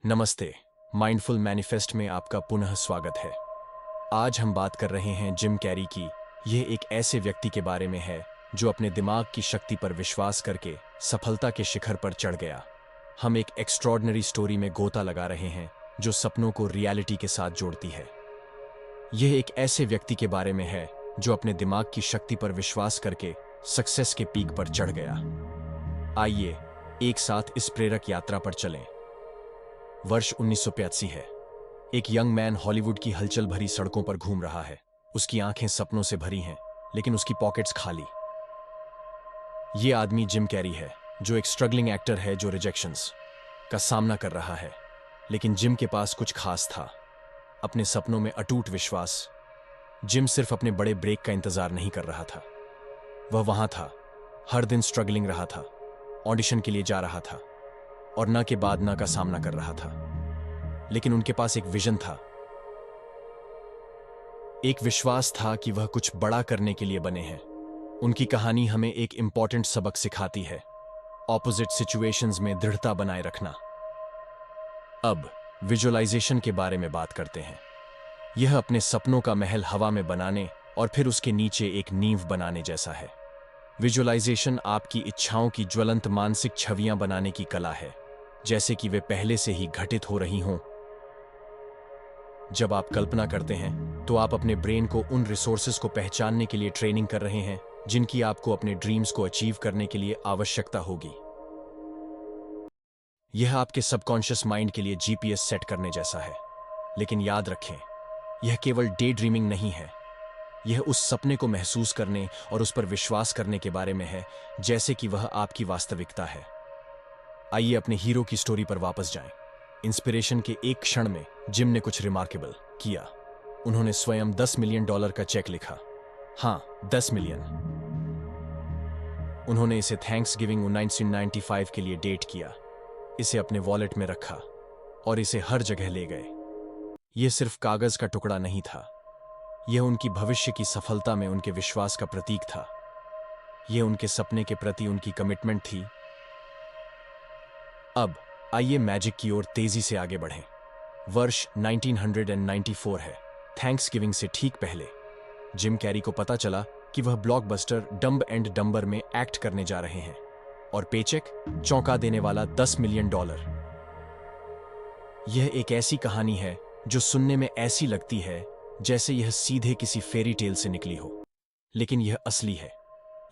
नमस्ते। Mindful manifest में आपका पुनः स्वागत है। आज हम बात कर रहे हैं जिम कैरी की। यह एक ऐसे व्यक्ति के बारे में है जो अपने दिमाग की शक्ति पर विश्वास करके सफलता के शिखर पर चढ़ गया। हम एक एक्स्ट्रॉर्डिनरी स्टोरी में गोता लगा रहे हैं जो सपनों को रियलिटी के साथ जोड़ती है। यह एक ऐसे व्यक्ति के बारे में है जो अपने दिमाग की शक्ति पर विश्वास करके सक्सेस के पीक पर चढ़ गया। आइए एक साथ इस प्रेरक यात्रा पर चलें। वर्ष 1985 है। एक यंग मैन हॉलीवुड की हलचल भरी सड़कों पर घूम रहा है। उसकी आंखें सपनों से भरी हैं, लेकिन उसकी पॉकेट्स खाली। ये आदमी जिम कैरी है, जो एक स्ट्रगलिंग एक्टर है जो रिजेक्शंस का सामना कर रहा है। लेकिन जिम के पास कुछ खास था, अपने सपनों में अटूट विश्वास। जिम सिर्फ अपने बड़े ब्रेक का इंतजार नहीं कर रहा था, वह वहां था, हर दिन स्ट्रगलिंग रहा था, ऑडिशन के लिए जा रहा था और ना के बाद ना का सामना कर रहा था। लेकिन उनके पास एक विजन था, एक विश्वास था कि वह कुछ बड़ा करने के लिए बने हैं। उनकी कहानी हमें एक इंपॉर्टेंट सबक सिखाती है, ऑपोजिट सिचुएशंस में दृढ़ता बनाए रखना। अब विजुअलाइजेशन के बारे में बात करते हैं। यह अपने सपनों का महल हवा में बनाने और फिर उसके नीचे एक नींव बनाने जैसा है। विजुअलाइजेशन आपकी इच्छाओं की ज्वलंत मानसिक छवियां बनाने की कला है, जैसे कि वे पहले से ही घटित हो रही हों। जब आप कल्पना करते हैं तो आप अपने ब्रेन को उन रिसोर्सेज को पहचानने के लिए ट्रेनिंग कर रहे हैं जिनकी आपको अपने ड्रीम्स को अचीव करने के लिए आवश्यकता होगी। यह आपके सबकॉन्शियस माइंड के लिए जीपीएस सेट करने जैसा है। लेकिन याद रखें, यह केवल डे ड्रीमिंग नहीं है। यह उस सपने को महसूस करने और उस पर विश्वास करने के बारे में है जैसे कि वह आपकी वास्तविकता है। आइए अपने हीरो की स्टोरी पर वापस जाएं। इंस्पिरेशन के एक क्षण में जिम ने कुछ रिमार्केबल किया। उन्होंने स्वयं $10 मिलियन का चेक लिखा। हाँ, 10 मिलियन। उन्होंने इसे थैंक्स गिविंग 1995 के लिए डेट किया, इसे अपने वॉलेट में रखा और इसे हर जगह ले गए। यह सिर्फ कागज का टुकड़ा नहीं था, यह उनकी भविष्य की सफलता में उनके विश्वास का प्रतीक था। यह उनके सपने के प्रति उनकी कमिटमेंट थी। अब आइए मैजिक की ओर तेजी से आगे बढ़ें। वर्ष 1994 है। थैंक्सगिविंग से ठीक पहले जिम कैरी को पता चला कि वह ब्लॉकबस्टर डम्ब एंड डम्बर में एक्ट करने जा रहे हैं और पेचेक चौंका देने वाला $10 मिलियन। यह एक ऐसी कहानी है जो सुनने में ऐसी लगती है जैसे यह सीधे किसी फेरी टेल से निकली हो, लेकिन यह असली है।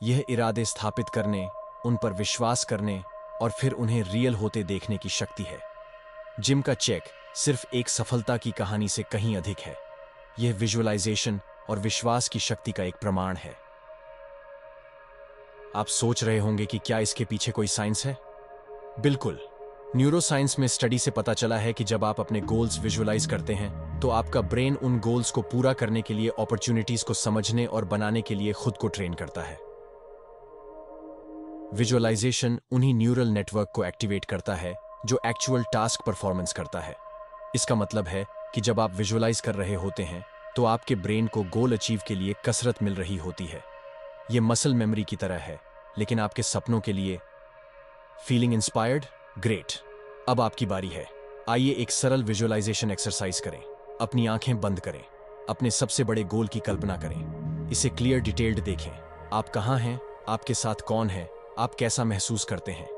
यह इरादे स्थापित करने, उन पर विश्वास करने और फिर उन्हें रियल होते देखने की शक्ति है। जिम का चेक सिर्फ एक सफलता की कहानी से कहीं अधिक है। यह विजुअलाइजेशन और विश्वास की शक्ति का एक प्रमाण है। आप सोच रहे होंगे कि क्या इसके पीछे कोई साइंस है? बिल्कुल। न्यूरोसाइंस में स्टडी से पता चला है कि जब आप अपने गोल्स विजुअलाइज करते हैं तो आपका ब्रेन उन गोल्स को पूरा करने के लिए अपॉर्चुनिटीज को समझने और बनाने के लिए खुद को ट्रेन करता है। विजुअलाइजेशन उन्हीं न्यूरल नेटवर्क को एक्टिवेट करता है जो एक्चुअल टास्क परफॉर्मेंस करता है। इसका मतलब है कि जब आप विजुअलाइज कर रहे होते हैं तो आपके ब्रेन को गोल अचीव के लिए कसरत मिल रही होती है। यह मसल मेमोरी की तरह है, लेकिन आपके सपनों के लिए। Feeling inspired? ग्रेट। अब आपकी बारी है। आइए एक सरल विजुअलाइजेशन एक्सरसाइज करें। अपनी आंखें बंद करें, अपने सबसे बड़े गोल की कल्पना करें, इसे क्लियर डिटेल्ड देखें। आप कहां हैं, आपके साथ कौन है, आप कैसा महसूस करते हैं।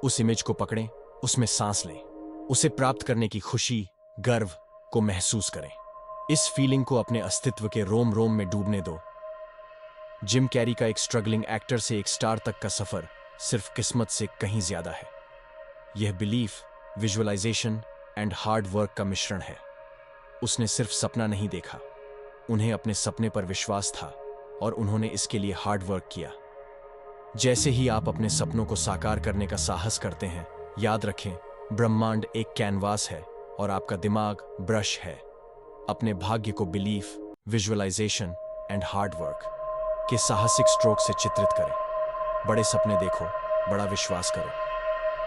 उस इमेज को पकड़ें, उसमें सांस लें, उसे प्राप्त करने की खुशी, गर्व को महसूस करें। इस फीलिंग को अपने अस्तित्व के रोम रोम में डूबने दो। जिम कैरी का एक स्ट्रगलिंग एक्टर से एक स्टार तक का सफर सिर्फ किस्मत से कहीं ज्यादा है। यह belief, visualization and hard work का मिश्रण है। उसने सिर्फ सपना नहीं देखा, उन्हें अपने सपने पर विश्वास था और उन्होंने इसके लिए हार्ड वर्क किया। जैसे ही आप अपने सपनों को साकार करने का साहस करते हैं, याद रखें, ब्रह्मांड एक कैनवास है और आपका दिमाग ब्रश है। अपने भाग्य को belief, visualization and hard work के साहसिक स्ट्रोक से चित्रित करें। बड़े सपने देखो, बड़ा विश्वास करो।